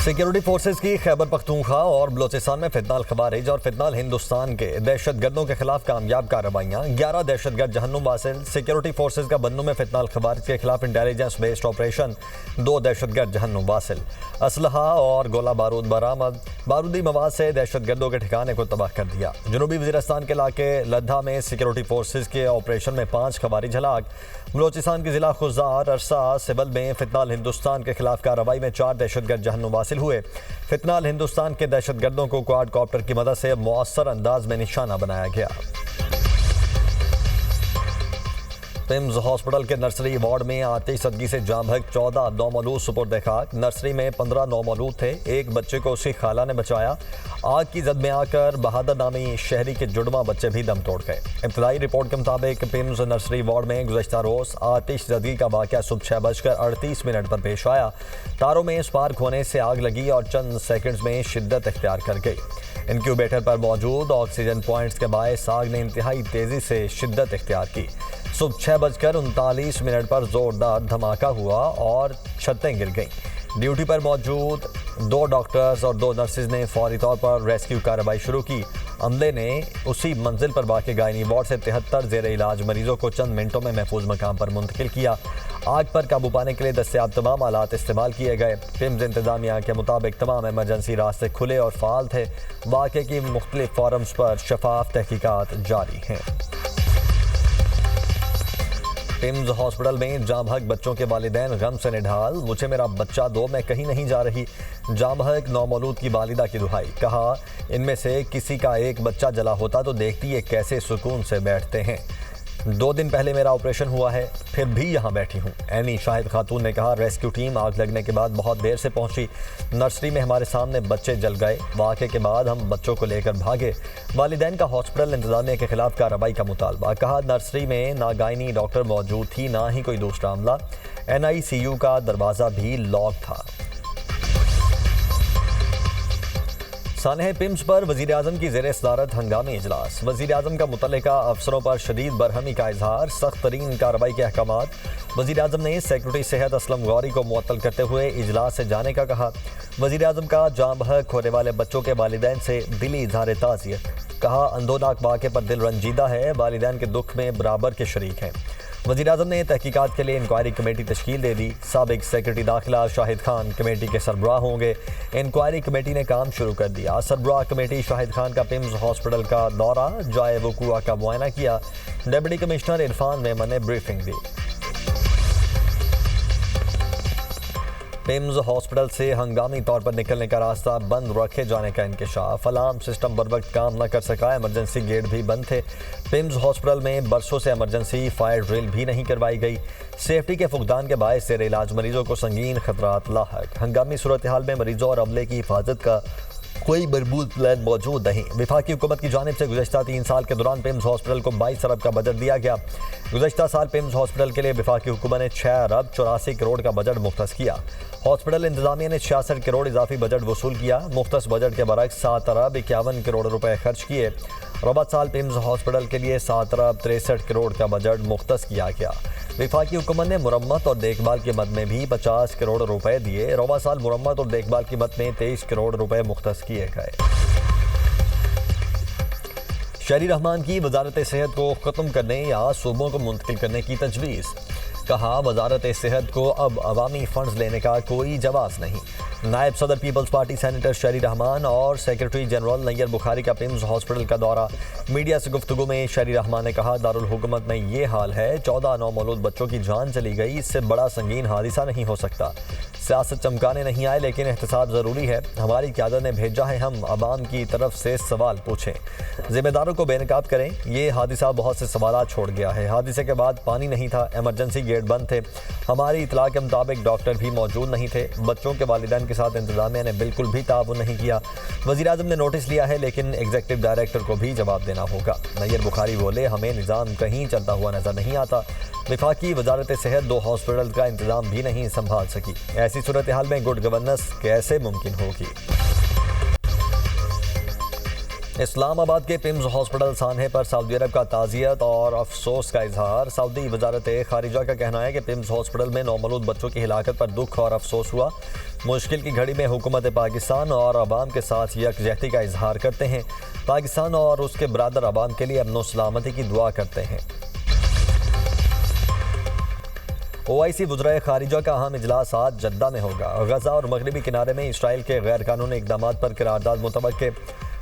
Security forces की खैबर पख्तूनख्वा और बलोचिस्तान में फितनाल खवारिज और फितनाल हिंदुस्तान के दहशतगर्दों के खिलाफ कामयाब कार्रवाइयाँ। 11 दहशतगर्द जहन्नुम वासिल। सिक्योरिटी फोर्सेज का बन्नू में फितनाल खवारिज के खिलाफ इंटेलिजेंस बेस्ड ऑपरेशन। 2 दहशतगर्द जहन्नुम वासिल। असलहा और गोला बारूद बरामद। बारूदी मवाद से दहशतगर्दों के ठिकाने को तबाह कर दिया। जनूबी वजीरस्तान के इलाके लद्दा में सिक्योरिटी फोर्सेज के ऑपरेशन में 5 खवारिज हलाक। बलोचिस्तान के जिला खुजार अरसा सिबल में फितनाल हिंदुस्तान के खिलाफ कार्रवाई में 4 दहशतगर्द जहन्नुम वासिल हुए। फितनाल हिंदुस्तान के दहशतगर्दों को क्वाडकॉप्टर की मदद से मौसर अंदाज में निशाना बनाया गया। पिम्स हॉस्पिटल के नर्सरी वार्ड में आतिशज़दगी से जाम बहक 14 नौमौलूद सुपुर्द खाक। नर्सरी में 15 नौमौलूद थे। एक बच्चे को उसकी खाला ने बचाया। आग की जद में आकर बहादुर नामी शहरी के जुड़वा बच्चे भी दम तोड़ गए। इब्तदाई रिपोर्ट के मुताबिक पिम्स नर्सरी वार्ड में गुज़श्ता रोज़ आतिशज़दगी का वाक़या सुबह 6:38 पर पेश आया। तारों में स्पार्क होने से आग लगी और चंद सेकंड्स में शिद्दत इख्तियार कर गई। इंक्यूबेटर पर मौजूद ऑक्सीजन पॉइंट्स के बायस आग ने इंतहाई तेज़ी से शिद्दत इख्तियार की। सुबह 6:39 पर ज़ोरदार धमाका हुआ और छतें गिर गईं। ड्यूटी पर मौजूद 2 डॉक्टर्स और 2 नर्सेज ने फौरी तौर पर रेस्क्यू कार्रवाई शुरू की। अमले ने उसी मंजिल पर वाक़ गायनी वार्ड से 73 ज़ेर इलाज मरीजों को चंद मिनटों में महफूज मकाम पर मुंतकिल किया। आग पर काबू पाने के लिए दस्तयाब तमाम आलात इस्तेमाल किए गए। पिम्स इंतजामिया के मुताबिक तमाम इमरजेंसी रास्ते खुले और फाल थे। वाक़े की मुख्तलिफ फोरम्स पर शफाफ तहकीकात जारी हैं। पिम्स हॉस्पिटल में जाम बहक बच्चों के वालिदैन गम से निढाल। मुझे मेरा बच्चा दो, मैं कहीं नहीं जा रही। जाम बहक नौमौलूद की वालिदा की दुहाई। कहा, इनमें से किसी का एक बच्चा जला होता तो देखती ये कैसे सुकून से बैठते हैं। 2 दिन पहले मेरा ऑपरेशन हुआ है, फिर भी यहाँ बैठी हूँ। एनी शाहिद खातून ने कहा, रेस्क्यू टीम आग लगने के बाद बहुत देर से पहुँची। नर्सरी में हमारे सामने बच्चे जल गए। वाक़े के बाद हम बच्चों को लेकर भागे। वालिदैन का हॉस्पिटल इंतजामिया के खिलाफ कार्रवाई का मुतालबा। कहा, नर्सरी में ना गायनी डॉक्टर मौजूद थी, ना ही कोई दूसरा अमला। NICU का दरवाज़ा भी लॉक था। सानह पिम्स पर वज़ीर-ए-आज़म की ज़ेर सदारत हंगामी इजलास। वज़ीर-ए-आज़म का मुतल्लिका अफसरों पर शदीद बरहमी का इजहार। सख्त तरीन कार्रवाई के अहकामात। वज़ीर-ए-आज़म ने सेक्रेटरी सेहत असलम गौरी को मुअत्तल करते हुए इजलास से जाने का कहा। वज़ीर-ए-आज़म का जाम बहक होने वाले बच्चों के वालिदैन से दिली इजहार ताज़ियत। कहा, अंदोनाक वाक़े पर दिल रंजीदा है। वालिदैन के दुख में बराबर के शरीक हैं। वज़ीर-ए-आज़म ने तहकीकात के लिए इंक्वायरी कमेटी तश्कील दे दी। साबिक सेक्रेटरी दाखिला शाहिद खान कमेटी के सरबराह होंगे। इंक्वायरी कमेटी ने काम शुरू कर दिया। सरबराह कमेटी शाहिद खान का पिम्स हॉस्पिटल का दौरा, जाए वकूआ का मुआयना किया। डिप्टी कमिश्नर इरफान मेमन ने ब्रीफिंग दी। पिम्स हॉस्पिटल से हंगामी तौर पर निकलने का रास्ता बंद रखे जाने का इंकशाफ। अलार्म सिस्टम बर वक्त काम न कर सका। इमरजेंसी गेट भी बंद थे। पिम्स हॉस्पिटल में बरसों से इमरजेंसी फायर ड्रिल भी नहीं करवाई गई। सेफ्टी के फुकदान के बायस ज़ेर इलाज मरीजों को संगीन खतरात लाहक। हंगामी सूरत हाल में मरीजों और अमले की हिफाजत का कोई मजबूत प्लान मौजूद नहीं। वफाकी हुकूमत की जानिब से गुज़श्ता 3 साल के दौरान पिम्स हॉस्पिटल को 22 अरब का बजट दिया गया। गुज़श्ता साल पिम्स हॉस्पिटल के लिए वफाकी हुकूमत ने 6 अरब 84 करोड़ का बजट मुख्तस किया। हॉस्पिटल इंतजामिया ने 66 करोड़ इजाफी बजट वसूल किया। मुख्तस बजट के बरक्स 7 अरब 51 करोड़ रुपए खर्च किए। रबा साल पिम्स हॉस्पिटल के लिए 7 अरब 63 करोड़ का बजट मुख्तस किया गया। वफाकी हुकूमत ने मुरम्मत और देखभाल की मद में भी 50 करोड़ रुपए दिए। रबा साल मुरम्मत और देखभाल की मद में 23 करोड़ रुपए मुख्तस किए गए। शहरी रहमान की वजारत सेहत को ख़त्म करने या सूबों को मुंतकिल करने की तजवीज़। कहा, वजारत सेहत को अब अवामी फंड्स लेने का कोई जवाज़ नहीं। नायब सदर पीपल्स पार्टी सेनेटर शहरी रहमान और सेक्रेटरी जनरल नैयर बुखारी का पिम्स हॉस्पिटल का दौरा। मीडिया से गुफ्तगू में शहरी रहमान ने कहा, दारुल हुकूमत में ये हाल है, 14 नौमौलूद बच्चों की जान चली गई। इससे बड़ा संगीन हादिसा नहीं हो सकता। सियासत चमकाने नहीं आए, लेकिन एहतसाब ज़रूरी है। हमारी क़यादत ने भेजा है, हम अवाम की तरफ से सवाल पूछें, ज़िम्मेदारों को बेनकाब करें। ये हादिसा बहुत से सवालात छोड़ गया है। हादिसे के बाद पानी नहीं था, इमरजेंसी गेट बंद थे। हमारी इतला के मुताबिक डॉक्टर भी मौजूद नहीं थे। बच्चों के वालिदैन के साथ इंतजामिया ने बिल्कुल भी ताउन नहीं किया। वज़ीर-ए-आज़म ने नोटिस लिया है, लेकिन एग्जीक्यूटिव डायरेक्टर को भी जवाब देना होगा। नैयर बुखारी बोले, हमें निज़ाम कहीं चलता हुआ नजर नहीं आता। वफाकी वजारत सेहत 2 हॉस्पिटल का इंतजाम भी नहीं संभाल सकी। ऐसी सूरत हाल में गुड गवर्नेंस कैसे मुमकिन होगी। इस्लामाबाद के पिम्स हॉस्पिटल सान्हे पर सऊदी अरब का ताज़ियत और अफसोस का इजहार। सऊदी वजारत खारिजा का कहना है कि पिम्स हॉस्पिटल में नौमौलूद बच्चों की हिलाकत पर दुख और अफसोस हुआ। मुश्किल की घड़ी में हुकूमत पाकिस्तान और अवाम के साथ यकजहती का इजहार करते हैं। पाकिस्तान और उसके बरादर अवाम के लिए अमन सलामती की दुआ करते हैं। OIC वज़राए खारिजा का अहम इजलास आज जद्दा में होगा। गजा और मगरबी किनारे में इसराइल के गैर कानूनी इक़दाम पर करारदाद मुतवक्के।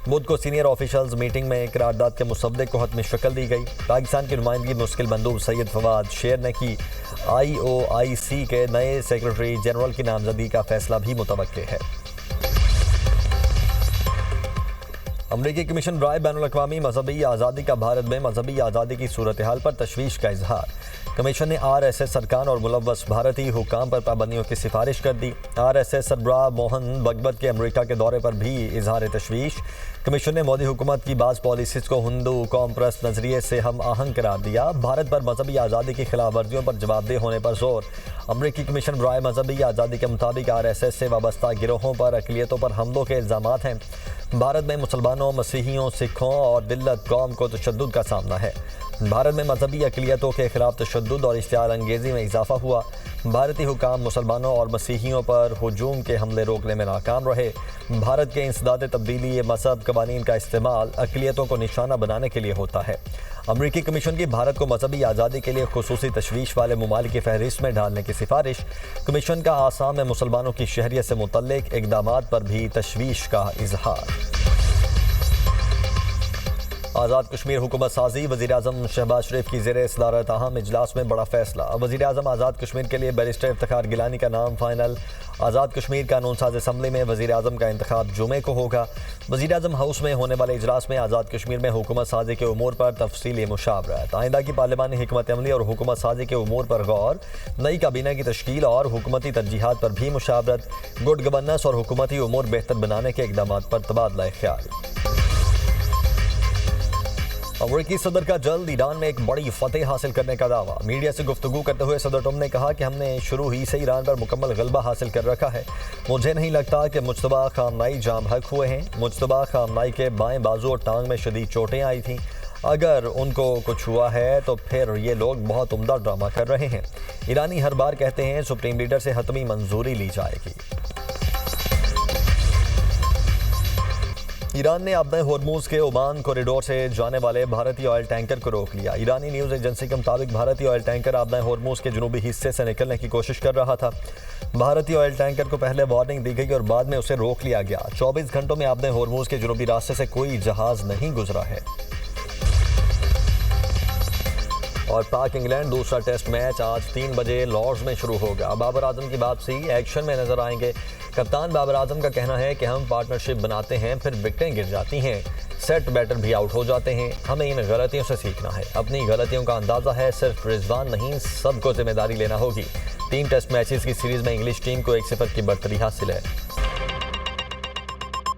बुध को सीनियर ऑफिशल्स मीटिंग में करारदाद के मुसद्दे को हतमी शक्ल दी गई। पाकिस्तान की नुमाइंदगी मुश्किल बंदूक सैयद फवाद शेर ने की। IOIC के नए सेक्रेटरी जनरल की नामजदगी का फैसला भी मुतवक्के है। अमरीकी कमीशन बराए बैनुल-अक़वामी मजहबी आज़ादी का भारत में मजहबी आज़ादी की सूरत हाल पर तशवीश का इजहार। कमीशन ने RSS सरकार और मुलव्वस भारतीय हुकाम पर पाबंदियों की सिफारिश कर दी। RSS सरबराह मोहन भगवत के अमरीका के दौरे पर भी इजहार तशवीश। कमीशन ने मोदी हुकूमत की बाज़ पॉलिसीज़ को हिंदू कौम परस्त नज़रिए से हम आहंग करार दिया। भारत पर मजहबी आज़ादी की खिलाफ वर्जियों पर जवाबदेह होने पर जोर। अमरीकी कमीशन बराए मजहबी आज़ादी के मुताबिक RSS से वाबस्ता गिरोहों पर अक़लियतों पर हमलों के इल्ज़ामात हैं। भारत में मुसलमानों, मसीहियों, सिखों और दिल्लत कौम को तशद्दुद का सामना है। भारत में मजहबी अक़लियतों के खिलाफ तशद्दुद और इश्तियाल अंगेज़ी में इजाफा हुआ। भारतीय हुकाम मुसलमानों और मसीहियों पर हुजूम के हमले रोकने में नाकाम रहे। भारत के इंसदाद तब्दीली मजहब कवानीन का इस्तेमाल अक़लियतों को निशाना बनाने के लिए होता है। अमरीकी कमीशन की भारत को मजहबी आज़ादी के लिए खुसूसी तशवीश वाले ममालिक की फहरिस्त में डालने की सिफारिश। कमीशन का आसाम में मुसलमानों की शहरियत से मुतल्लिक इक़दामात पर भी तशवीश का इजहार। आज़ाद कश्मीर हुकूमत साजी। वज़ीर-ए-आज़म शहबाज शरीफ की ज़ेरे सदारत अहम इजलास में बड़ा फैसला। वज़ीर-ए-आज़म आज़ाद कश्मीर के लिए बैरिस्टर इफ्तिखार गिलानी का नाम फाइनल। आज़ाद कश्मीर कानून साज असम्बली में वज़ीर-ए-आज़म का इंतखाब जुमे को होगा। वज़ीर-ए-आज़म हाउस में होने वाले इजलास में आज़ाद कश्मीर में हुकूमत साजी के उमूर पर तफसीली मुशावरत। आइंदा की पार्लिमानी हिकमत अमली और हुकूमत साजी के उमूर पर गौर। नई काबीना की तश्कील और हुकूमती तरजीहात पर भी मुशावरत। गुड गवर्नेंस और हुकूमती उमूर बेहतर बनाने के इक़दाम पर तबादला ख्याल। अमरीकी सदर का जल्द ईरान में एक बड़ी फतेह हासिल करने का दावा। मीडिया से गुफ्तगू करते हुए सदर ट्रंप ने कहा कि हमने शुरू ही से ईरान पर मुकम्मल गलबा हासिल कर रखा है। मुझे नहीं लगता कि मुज्तबा खामनाई जाम हक हुए हैं। मुज्तबा खामनाई के बाएं बाजू और टांग में शदीद चोटें आई थीं। अगर उनको कुछ हुआ है तो फिर ये लोग बहुत उम्दा ड्रामा कर रहे हैं। ईरानी हर बार कहते हैं सुप्रीम लीडर से हतमी मंजूरी ली जाएगी। ईरान ने अपने होर्मुज के ओमान कॉरिडोर से जाने वाले भारतीय ऑयल टैंकर को रोक लिया। ईरानी न्यूज़ एजेंसी के मुताबिक भारतीय ऑयल टैंकर अपने होर्मुज के जनूबी हिस्से से निकलने की कोशिश कर रहा था। भारतीय ऑयल टैंकर को पहले वार्निंग दी गई और बाद में उसे रोक लिया गया। 24 घंटों में अपने होर्मुज के जनूबी रास्ते से कोई जहाज नहीं गुजरा है। और पाक इंग्लैंड दूसरा टेस्ट मैच आज 3 बजे लॉर्ड्स में शुरू होगा। बाबर आजम की वापसी एक्शन में नजर आएंगे। कप्तान बाबर आजम का कहना है कि हम पार्टनरशिप बनाते हैं, फिर विकेटें गिर जाती हैं, सेट बैटर भी आउट हो जाते हैं। हमें इन गलतियों से सीखना है। अपनी गलतियों का अंदाज़ा है, सिर्फ रिजवान नहीं, सबको जिम्मेदारी लेना होगी। 3 टेस्ट मैचेस की सीरीज़ में इंग्लिश टीम को 1-0 की बढ़तरी हासिल है।